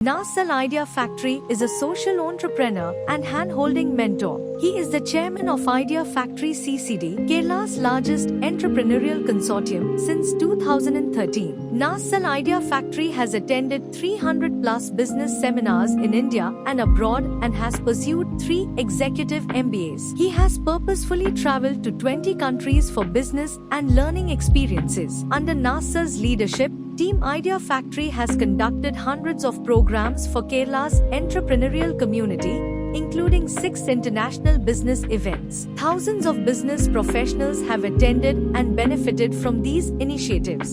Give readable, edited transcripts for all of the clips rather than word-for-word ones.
Nasal Idea Factory is a social entrepreneur and hand-holding mentor. He is the chairman of Idea Factory CCD, Kerala's largest entrepreneurial consortium since 2013. Nasal Idea Factory has attended 300-plus business seminars in India and abroad and has pursued 3 executive MBAs. He has purposefully traveled to 20 countries for business and learning experiences. Under Nasal's leadership, Team Idea Factory has conducted hundreds of programs for Kerala's entrepreneurial community, including 6 international business events. Thousands of business professionals have attended and benefited from these initiatives.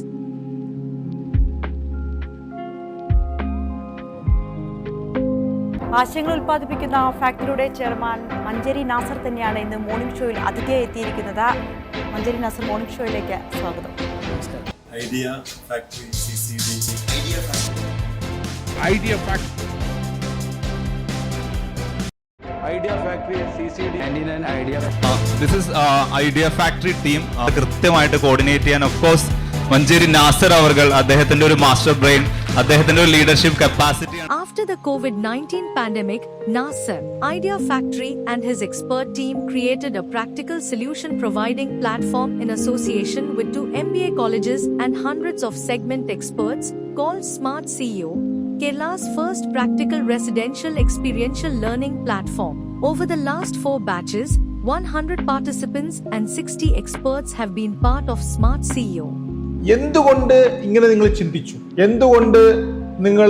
ആശയങ്ങൾ ഉൽപ്പാദിപ്പിക്കുന്ന ഫാക്ടറിയുടെ chairman Manjeri Nasar തന്നെയാണ് ഇന്ന് morning ഷോയിൽ അതിഥിയായി എത്തിയിരിക്കുന്നത്. Manjeri Nasar morning ഷോയിലേക്ക് സ്വാഗതം. Idea Factory CCD. Idea Factory. Idea Factory. Idea Factory CCD. 99 Idea. This is Idea Factory team. കൃത്യമായിട്ട് കോർഡിനേറ്റ് ചെയ്യാൻ ഓഫ് കോഴ്സ് മഞ്ചേരി നാസർ അവർകൾ അദ്ദേഹത്തിന്റെ ഒരു മാസ്റ്റർ ബ്രെയിൻ, അദ്ദേഹത്തിന്റെ ഒരു leadership capacity. After the COVID-19 pandemic, Nasser, Idea Factory and his expert team created a practical solution providing platform in association with 2 MBA colleges and hundreds of segment experts called Smart CEO, Kerala's first practical residential experiential learning platform. Over the last 4 batches, 100 participants and 60 experts have been part of Smart CEO. എന്തുകൊണ്ട് ഇങ്ങനെ നിങ്ങൾ ചിന്തിച്ചു? എന്തുകൊണ്ട് നിങ്ങൾ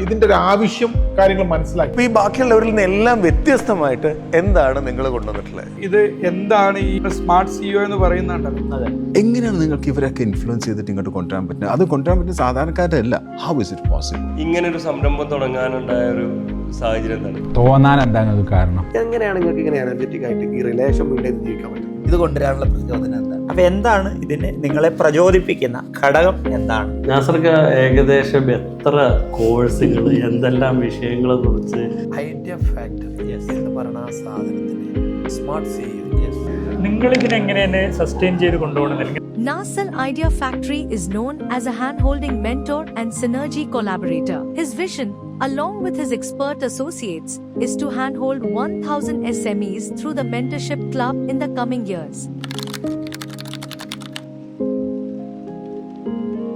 ഇതിന്റെ ഒരു ആവശ്യം കാര്യങ്ങൾ മനസ്സിലാക്കി? ഈ ബാക്കിയുള്ളവരിൽ നിന്ന് എല്ലാം വ്യത്യസ്തമായിട്ട് എന്താണ് നിങ്ങൾ കൊണ്ടുവന്നിട്ടുള്ളത്? ഇത് എന്താണ് ഈ സ്മാർട്ട് സിഇഒ എന്ന് പറയുന്നുണ്ടല്ലോ, എങ്ങനെയാണ് നിങ്ങൾക്ക് ഇവരൊക്കെ ഇൻഫ്ലുവൻസ് ചെയ്തിട്ട് ഇങ്ങോട്ട് കൊണ്ടുവരാൻ പറ്റുന്നത്? അത് കൊണ്ടുവരാൻ പറ്റുന്ന സാധാരണക്കാരല്ല. How is it possible? ഇങ്ങനെ ഒരു സംരംഭം തുടങ്ങാനുണ്ടായ ഒരു സാഹചര്യം എന്താണ്? തോന്നാൻ എന്താണ് കാരണം? എങ്ങനെയാണ് നിങ്ങൾക്ക് ഇങ്ങനെ എനർജറ്റിക് ആയിട്ട് ഈ റിലേഷൻ ബിൽഡ് ചെയ്ത് ജീവിക്കാൻ പറ്റും? ഇത് കൊണ്ടുവരാനുള്ള പ്രചോദനം എന്താണ്? അപ്പൊ എന്താണ് ഇതിനെ നിങ്ങളെ പ്രചോദിപ്പിക്കുന്ന ഘടകം എന്താണ്? നാസർക്ക് ഏകദേശം എത്ര കോഴ്സുകൾ, എന്തെല്ലാം വിഷയങ്ങളെ കുറിച്ച് ഐഡിയ ഫാക്ടറി എന്ന് പറയുന്ന ആ സാധനത്തിന് സ്മാർട്ട് സിഇഒ നിങ്ങൾ ഇതിനെങ്ങനെ സസ്റ്റെയിൻ ചെയ്ത് കൊണ്ടുപോകണം? Nasal Idea Factory is known as a hand-holding mentor and synergy collaborator. His vision, along with his expert associates, is to handhold 1,000 SMEs through the mentorship club in the coming years.